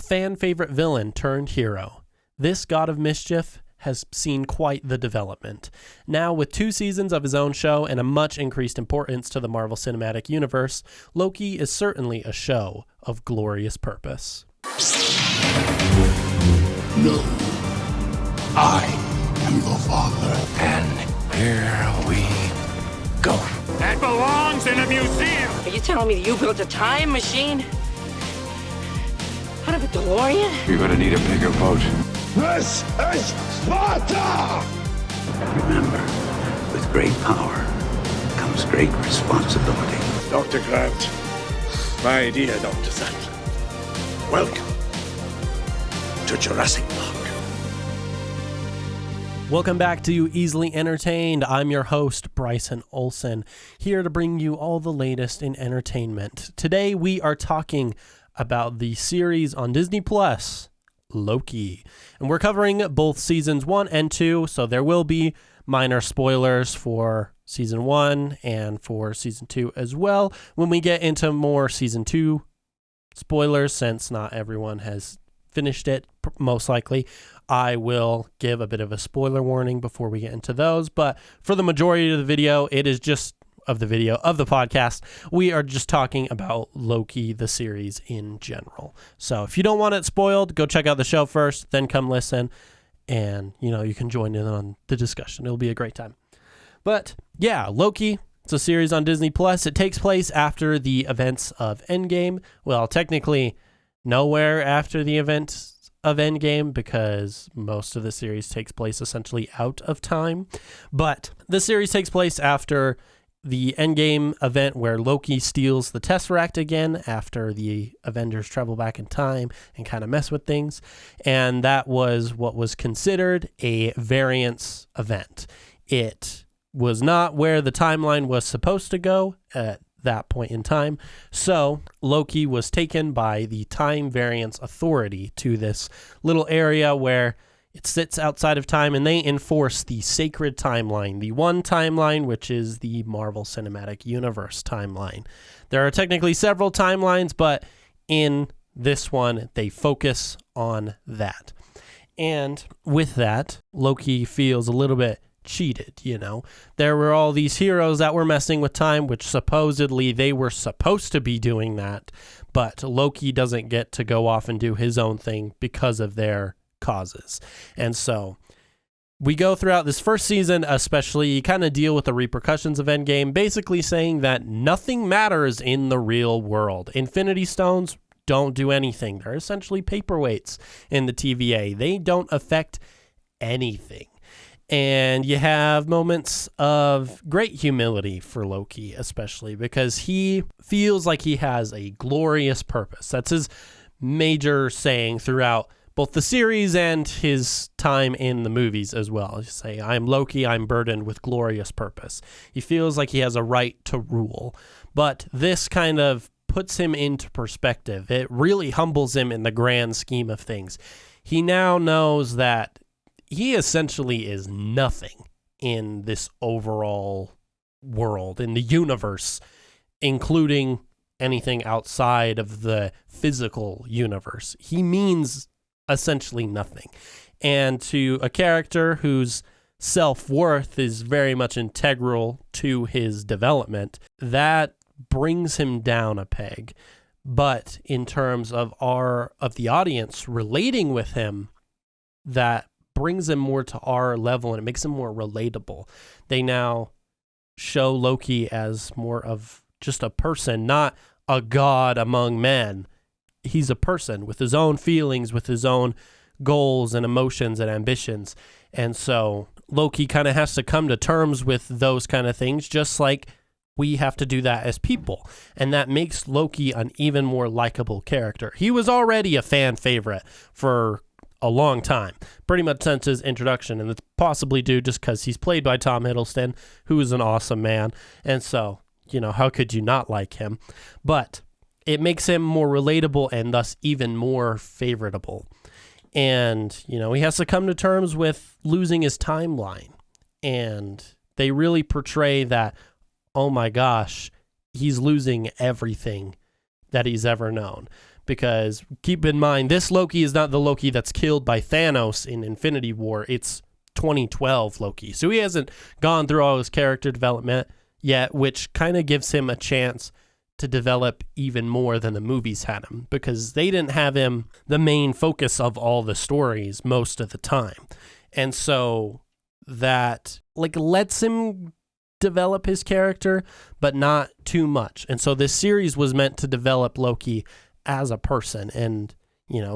fan favorite villain turned hero. This god of mischief has seen quite the development. Now, with 2 seasons of his own show and a much increased importance to the Marvel Cinematic Universe, Loki is certainly a show of glorious purpose. No, I am the Father. And here we go. That belongs in a museum. Are you telling me that you built a time machine? Out of a DeLorean? You're gonna need a bigger boat. This is Sparta! Remember, with great power comes great responsibility. Dr. Grant, my dear Dr. Sattler, welcome to Jurassic Park. Welcome back to Easily Entertained. I'm your host, Bryson Olson, here to bring you all the latest in entertainment. Today we are talking about the series on Disney Plus, Loki. And we're covering both seasons 1 and 2, so there will be minor spoilers for season 1 and for season 2 as well when we get into more season 2 spoilers, since not everyone has finished it, most likely. I will give a bit of a spoiler warning before we get into those, but for the majority of the video, it is just of the podcast, we are just talking about Loki, the series in general. So if you don't want it spoiled, go check out the show first, then come listen, and you can join in on the discussion. It'll be a great time. But yeah, Loki, it's a series on Disney Plus. It takes place after the events of Endgame. Well, technically nowhere after the events of Endgame, because most of the series takes place essentially out of time. But the series takes place after the Endgame event where Loki steals the Tesseract again after the Avengers travel back in time and kind of mess with things. And that was what was considered a variance event. It was not where the timeline was supposed to go at that point in time. So Loki was taken by the Time Variance Authority to this little area where it sits outside of time, and they enforce the sacred timeline, the one timeline, which is the Marvel Cinematic Universe timeline. There are technically several timelines, but in this one, they focus on that. And with that, Loki feels a little bit cheated, There were all these heroes that were messing with time, which supposedly they were supposed to be doing that, but Loki doesn't get to go off and do his own thing because of their causes. And so we go throughout this first season, especially kind of deal with the repercussions of Endgame, basically saying that nothing matters in the real world. Infinity Stones don't do anything. They're essentially paperweights in the TVA. They don't affect anything. And you have moments of great humility for Loki, especially because he feels like he has a glorious purpose. That's his major saying throughout both the series and his time in the movies as well. You say, I'm Loki, I'm burdened with glorious purpose. He feels like he has a right to rule. But this kind of puts him into perspective. It really humbles him in the grand scheme of things. He now knows that he essentially is nothing in this overall world, in the universe, including anything outside of the physical universe. He means essentially nothing. And to a character whose self-worth is very much integral to his development, that brings him down a peg. But in terms of the audience relating with him, that brings him more to our level and it makes him more relatable. They now show Loki as more of just a person, not a god among men. He's a person with his own feelings, with his own goals and emotions and ambitions. And so Loki kind of has to come to terms with those kind of things, just like we have to do that as people. And that makes Loki an even more likable character. He was already a fan favorite for a long time, pretty much since his introduction. And it's possibly due just because he's played by Tom Hiddleston, who is an awesome man. And so, how could you not like him? But it makes him more relatable and thus even more favorable. And, he has to come to terms with losing his timeline. And they really portray that, oh my gosh, he's losing everything that he's ever known. because keep in mind, this Loki is not the Loki that's killed by Thanos in Infinity War. It's 2012 Loki. So he hasn't gone through all his character development yet, which kind of gives him a chance to develop even more than the movies had him, because they didn't have him the main focus of all the stories most of the time. And so that lets him develop his character, but not too much. And so this series was meant to develop Loki as a person and,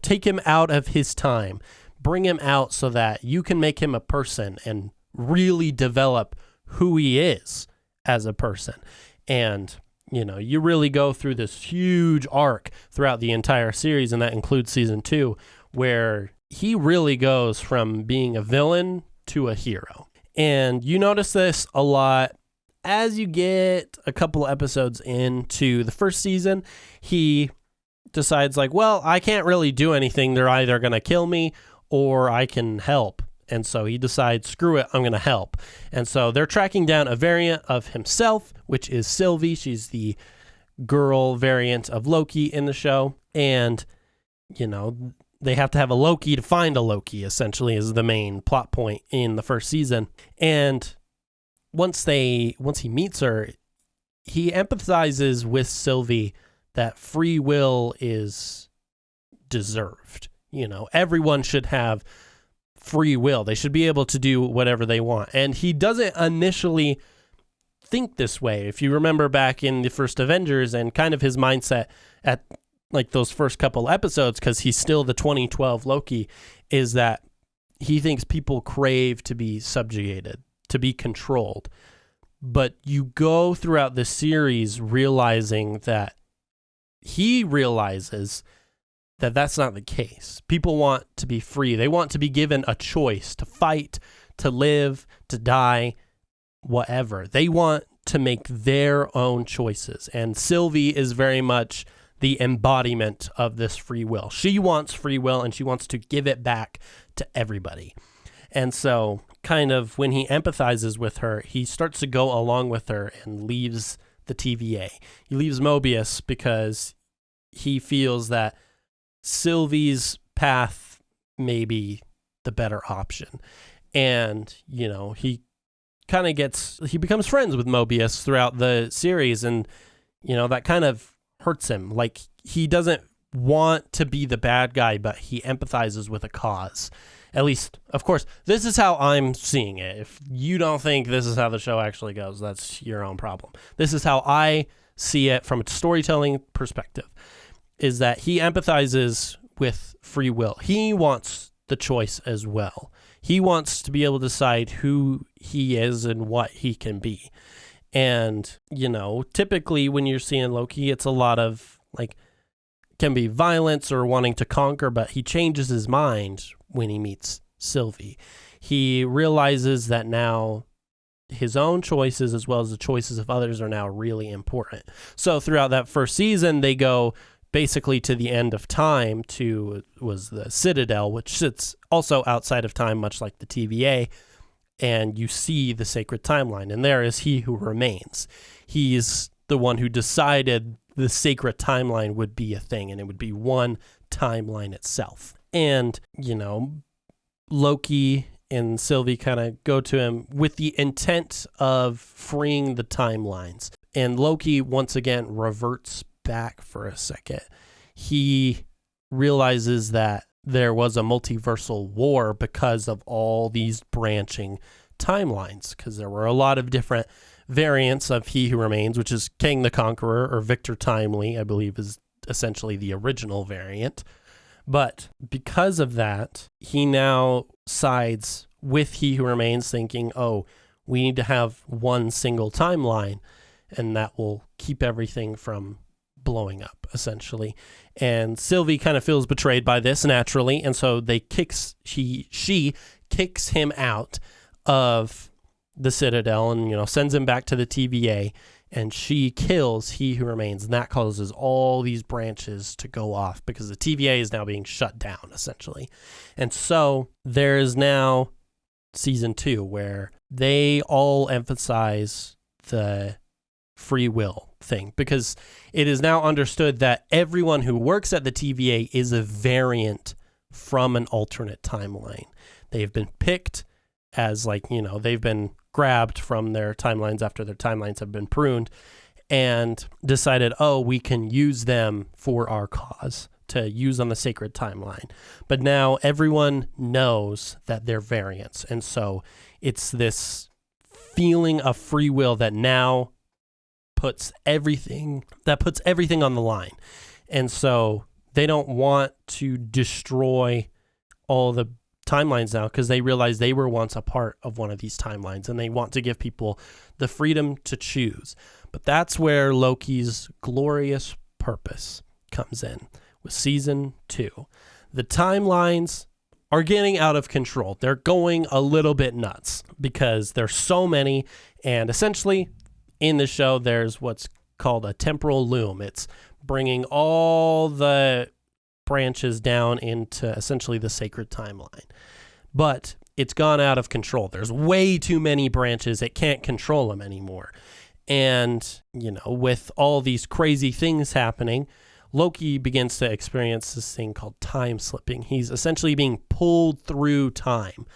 take him out of his time, bring him out so that you can make him a person and really develop who he is as a person. And you really go through this huge arc throughout the entire series, and that includes season 2, where he really goes from being a villain to a hero. And you notice this a lot as you get a couple episodes into the first season. He decides I can't really do anything. They're either going to kill me or I can help. And so he decides, screw it, I'm going to help. And so they're tracking down a variant of himself, which is Sylvie. She's the girl variant of Loki in the show. And, they have to have a Loki to find a Loki, essentially, is the main plot point in the first season. And once he meets her, he empathizes with Sylvie that free will is deserved. Everyone should have free will. They should be able to do whatever they want. And he doesn't initially think this way. If you remember back in the first Avengers and kind of his mindset at those first couple episodes, because he's still the 2012 Loki, is that he thinks people crave to be subjugated, to be controlled. But you go throughout the series realizing that he realizes that that's not the case. People want to be free. They want to be given a choice to fight, to live, to die, whatever. They want to make their own choices. And Sylvie is very much the embodiment of this free will. She wants free will, and she wants to give it back to everybody. And so kind of when he empathizes with her, he starts to go along with her and leaves the TVA. He leaves Mobius because he feels that Sylvie's path may be the better option. And, he becomes friends with Mobius throughout the series. And, that kind of hurts him. He doesn't want to be the bad guy, but he empathizes with a cause. At least, of course, this is how I'm seeing it. If you don't think this is how the show actually goes, that's your own problem. This is how I see it from a storytelling perspective, is that he empathizes with free will. He wants the choice as well. He wants to be able to decide who he is and what he can be. And, typically when you're seeing Loki, it's a lot of can be violence or wanting to conquer, but he changes his mind when he meets Sylvie. He realizes that now his own choices as well as the choices of others are now really important. So throughout that first season, they go basically to the end of time was the Citadel, which sits also outside of time, much like the TVA. And you see the sacred timeline, and there is he who remains. He's the one who decided the sacred timeline would be a thing, and it would be one timeline itself. And, Loki and Sylvie kind of go to him with the intent of freeing the timelines. And Loki, once again, reverts back for a second. He realizes that there was a multiversal war because of all these branching timelines, because there were a lot of different variants of He Who Remains, which is Kang the Conqueror, or Victor Timely, I believe is essentially the original variant. But because of that, he now sides with He Who Remains, thinking, we need to have one single timeline, and that will keep everything from blowing up, essentially. And Sylvie kind of feels betrayed by this naturally, and so she kicks him out of the Citadel and sends him back to the TVA, and she kills He Who Remains, and that causes all these branches to go off because the TVA is now being shut down, essentially. And so there is now season 2 where they all emphasize the free will thing, because it is now understood that everyone who works at the TVA is a variant from an alternate timeline. They've been picked as they've been grabbed from their timelines after their timelines have been pruned and decided, oh, we can use them for our cause, to use on the sacred timeline. But now everyone knows that they're variants. And so it's this feeling of free will that now puts everything on the line. And so they don't want to destroy all the timelines now, because they realize they were once a part of one of these timelines, and they want to give people the freedom to choose. But that's where Loki's glorious purpose comes in with season 2. The timelines are getting out of control. They're going a little bit nuts because there's so many, and essentially in the show there's what's called a temporal loom. It's bringing all the branches down into essentially the sacred timeline. But it's gone out of control. There's way too many branches. It can't control them anymore. And, with all these crazy things happening, Loki begins to experience this thing called time slipping. He's essentially being pulled through time.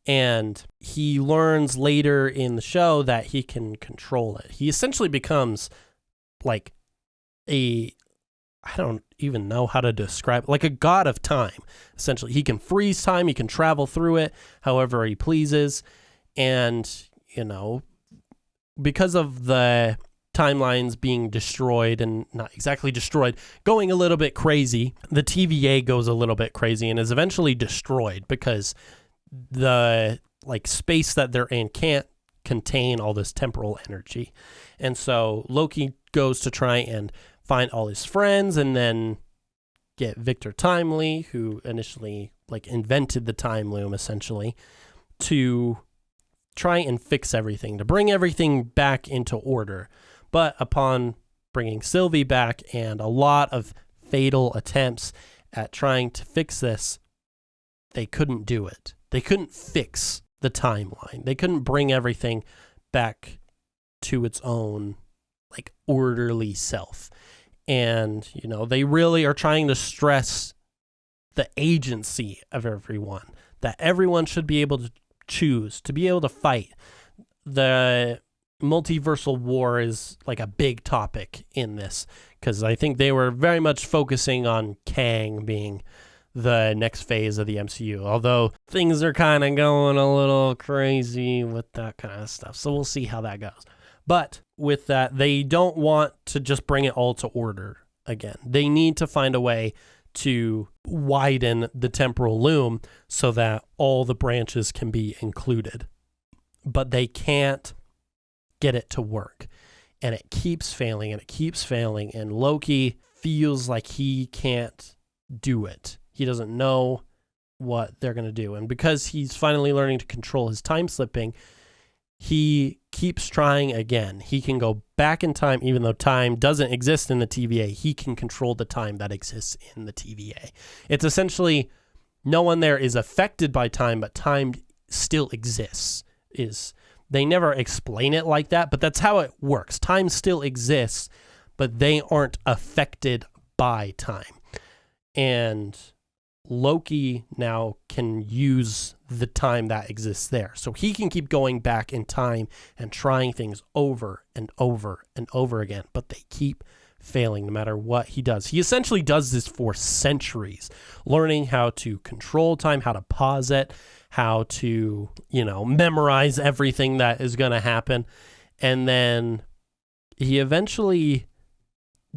And he learns later in the show that he can control it. He essentially becomes like I don't even know how to describe it, like a god of time, essentially. He can freeze time, he can travel through it however he pleases. And, because of the timelines being destroyed, and not exactly destroyed, going a little bit crazy, the TVA goes a little bit crazy and is eventually destroyed because the space that they're in can't contain all this temporal energy. And so Loki goes to try and find all his friends, and then get Victor Timely, who initially invented the time loom, essentially, to try and fix everything, to bring everything back into order. But upon bringing Sylvie back and a lot of fatal attempts at trying to fix this, they couldn't do it. They couldn't fix the timeline. They couldn't bring everything back to its own orderly self. And, they really are trying to stress the agency of everyone, that everyone should be able to choose, to be able to fight. The multiversal war is a big topic in this, because I think they were very much focusing on Kang being the next phase of the MCU, although things are kind of going a little crazy with that kind of stuff. So we'll see how that goes. But with that, they don't want to just bring it all to order again. They need to find a way to widen the temporal loom so that all the branches can be included. But they can't get it to work. And it keeps failing, and it keeps failing. And Loki feels like he can't do it. He doesn't know what they're going to do. And because he's finally learning to control his time slipping, he keeps trying again. He can go back in time, even though time doesn't exist in the TVA. He can control the time that exists in the TVA. It's essentially no one there is affected by time, but time still exists. They never explain it like that, but that's how it works. Time still exists, but they aren't affected by time. And Loki now can use the time that exists there. So he can keep going back in time and trying things over and over and over again, but they keep failing no matter what he does. He essentially does this for centuries, learning how to control time, how to pause it, how to, memorize everything that is going to happen. And then he eventually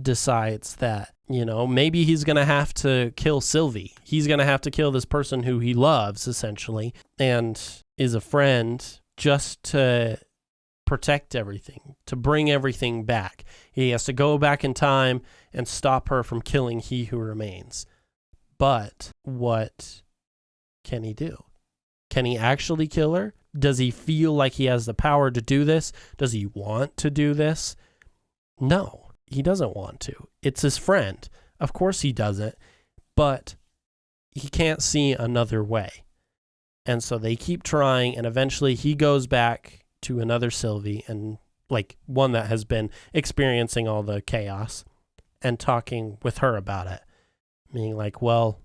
decides that, maybe he's going to have to kill Sylvie. He's going to have to kill this person who he loves, essentially, and is a friend, just to protect everything, to bring everything back. He has to go back in time and stop her from killing He Who Remains. But what can he do? Can he actually kill her? Does he feel like he has the power to do this? Does he want to do this? No. He doesn't want to. It's his friend. Of course he doesn't, but he can't see another way. And so they keep trying, and eventually he goes back to another Sylvie, and like one that has been experiencing all the chaos, and talking with her about it, being like, well,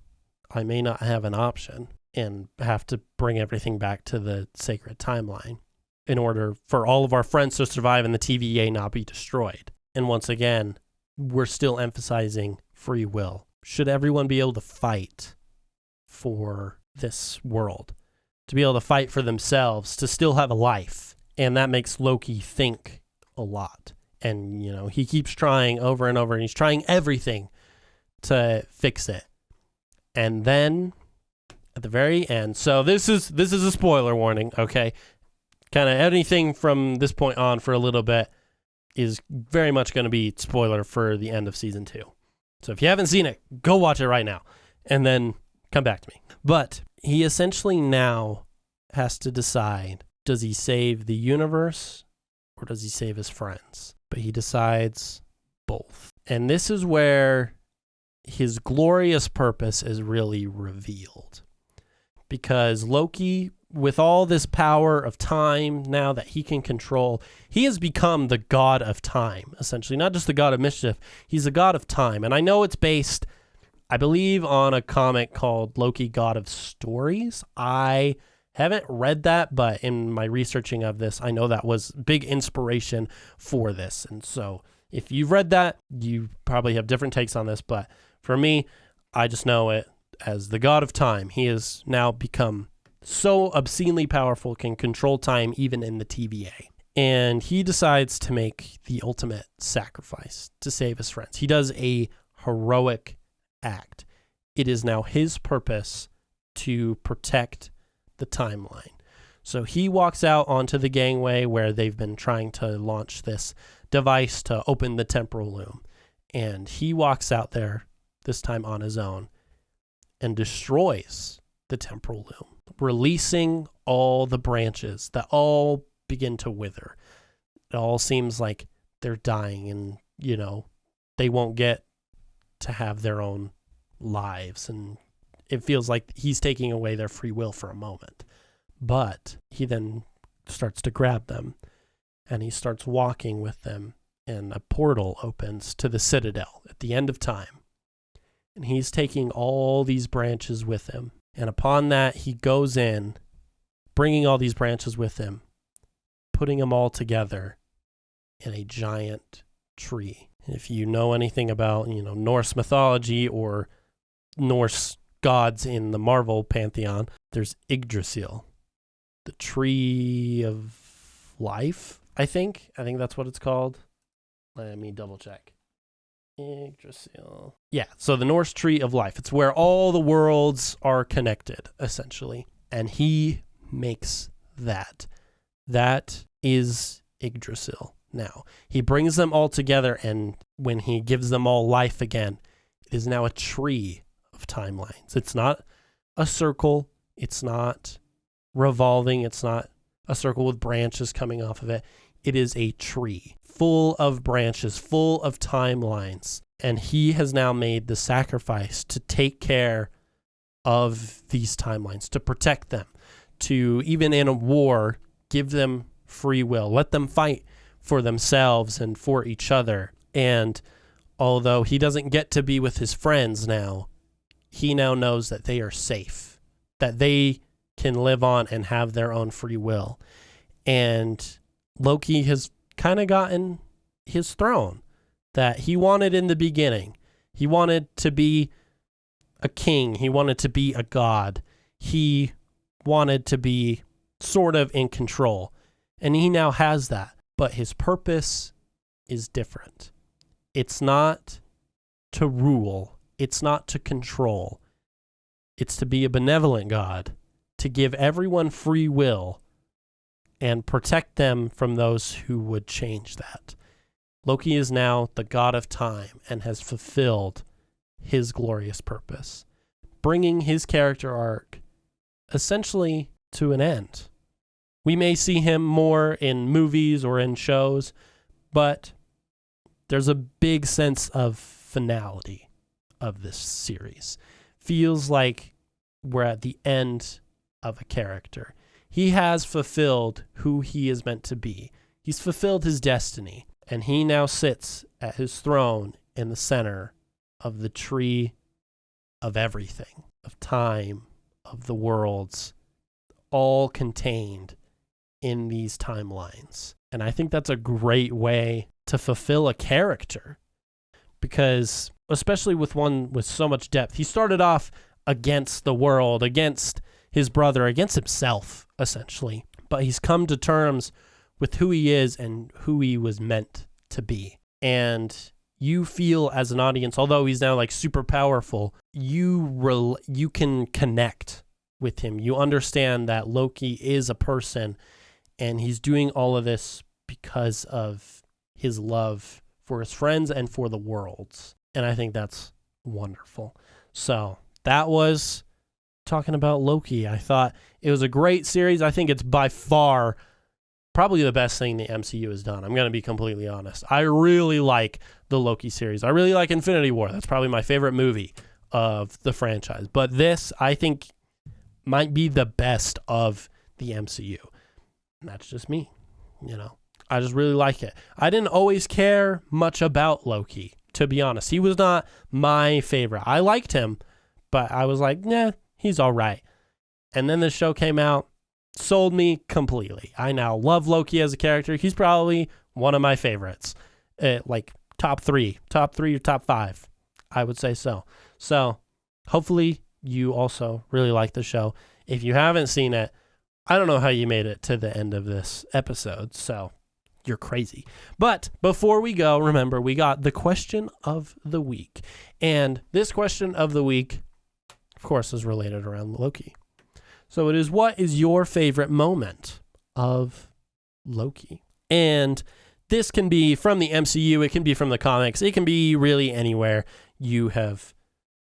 I may not have an option and have to bring everything back to the sacred timeline in order for all of our friends to survive and the TVA not be destroyed. And once again, we're still emphasizing free will. Should everyone be able to fight for this world, to be able to fight for themselves, to still have a life? And that makes Loki think a lot. And, you know, he keeps trying over and over, and he's trying everything to fix it. And then at the very end, so this is a spoiler warning, okay? Kind of anything from this point on for a little bit is very much going to be spoiler for the end of season 2. So if you haven't seen it, go watch it right now and then come back to me. But he essentially now has to decide, does he save the universe or does he save his friends? But he decides both. And this is where his glorious purpose is really revealed. Because Loki, with all this power of time now that he can control, he has become the god of time, essentially. Not just the god of mischief, he's a god of time. And I know it's based, I believe, on a comic called Loki, God of Stories. I haven't read that, but in my researching of this, I know that was big inspiration for this. And so if you've read that, you probably have different takes on this. But for me, I just know it as the god of time. He has now become so obscenely powerful, can control time even in the TVA. And he decides to make the ultimate sacrifice to save his friends. He does a heroic act. It is now his purpose to protect the timeline. So he walks out onto the gangway where they've been trying to launch this device to open the temporal loom. And he walks out there, this time on his own, and destroys the temporal loom, releasing all the branches that all begin to wither. It all seems like they're dying and, you know, they won't get to have their own lives. And it feels like he's taking away their free will for a moment. But he then starts to grab them and he starts walking with them, and a portal opens to the Citadel at the end of time. And he's taking all these branches with him. And upon that, he goes in, bringing all these branches with him, putting them all together in a giant tree. If you know anything about, you know, Norse mythology or Norse gods in the Marvel pantheon, there's Yggdrasil, the tree of life, I think that's what it's called. Let me double check. Yggdrasil. Yeah, so the Norse tree of life. It's where all the worlds are connected, essentially. And he makes that. That is Yggdrasil now. He brings them all together, and when he gives them all life again, it is now a tree of timelines. It's not a circle. It's not revolving. It's not a circle with branches coming off of it. It is a tree full of branches, full of timelines. And he has now made the sacrifice to take care of these timelines, to protect them, to, even in a war, give them free will, let them fight for themselves and for each other. And although he doesn't get to be with his friends now, he now knows that they are safe, that they can live on and have their own free will. And Loki has kind of gotten his throne that he wanted in the beginning. He wanted to be a king. He wanted to be a god. He wanted to be sort of in control. And he now has that. But his purpose is different. It's not to rule. It's not to control. It's to be a benevolent God, to give everyone free will and protect them from those who would change that. Loki is now the god of time and has fulfilled his glorious purpose, bringing his character arc essentially to an end. We may see him more in movies or in shows, but there's a big sense of finality of this series. Feels like we're at the end of a character. He has fulfilled who he is meant to be. He's fulfilled his destiny, and he now sits at his throne in the center of the tree of everything, of time, of the worlds, all contained in these timelines. And I think that's a great way to fulfill a character, because especially with one with so much depth, he started off against the world, against his brother, against himself, essentially. But he's come to terms with who he is and who he was meant to be. And you feel as an audience, although he's now like super powerful, you can connect with him. You understand that Loki is a person, and he's doing all of this because of his love for his friends and for the worlds. And I think that's wonderful. So that was talking about Loki. I thought it was a great series. I think it's by far probably the best thing the MCU has done. I'm going to be completely honest. I really like the Loki series. I really like Infinity War. That's probably my favorite movie of the franchise. But this, I think, might be the best of the MCU. And that's just me, you know. I just really like it. I didn't always care much about Loki, to be honest. He was not my favorite. I liked him, but I was like, nah, he's all right. And then the show came out, sold me completely. I now love Loki as a character. He's probably one of my favorites. Like top three or top five, I would say so. So hopefully you also really like the show. If you haven't seen it, I don't know how you made it to the end of this episode, so you're crazy. But before we go, remember, we got the question of the week. And this question of the week, of course, is related around Loki. So it is, what is your favorite moment of Loki? And this can be from the MCU, it can be from the comics, it can be really anywhere you have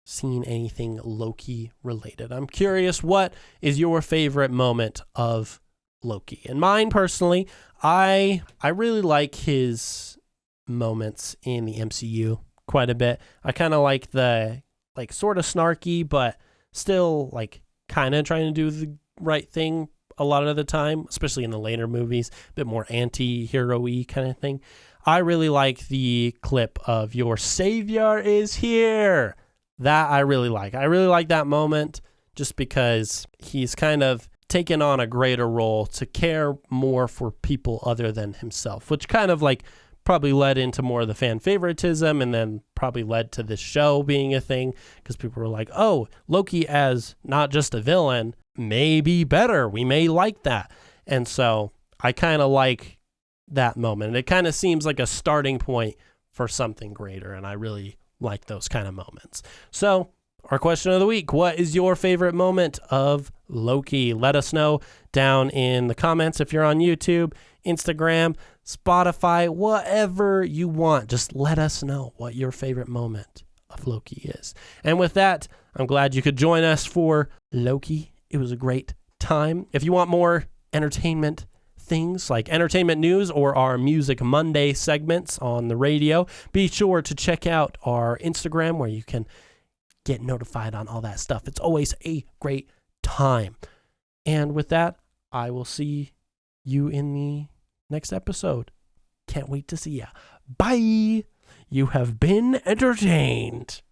seen anything Loki related. I'm curious, what is your favorite moment of Loki? And mine personally, I really like his moments in the MCU quite a bit. I kind of like the like sort of snarky, but still like kind of trying to do the right thing a lot of the time, especially in the later movies, a bit more anti-hero-y kind of thing. I really like the clip of "Your savior is here." That I really like. I really like that moment just because he's kind of taken on a greater role to care more for people other than himself, which kind of like probably led into more of the fan favoritism, and then probably led to this show being a thing because people were like, oh, Loki as not just a villain may be better. We may like that. And so I kind of like that moment. And it kind of seems like a starting point for something greater. And I really like those kind of moments. So our question of the week, what is your favorite moment of Loki? Let us know down in the comments if you're on YouTube, Instagram, Spotify, whatever you want. Just let us know what your favorite moment of Loki is. And with that, I'm glad you could join us for Loki. It was a great time. If you want more entertainment things like entertainment news or our Music Monday segments on the radio, be sure to check out our Instagram where you can get notified on all that stuff. It's always a great time. And with that, I will see you in the next episode. Can't wait to see ya. Bye. You have been entertained.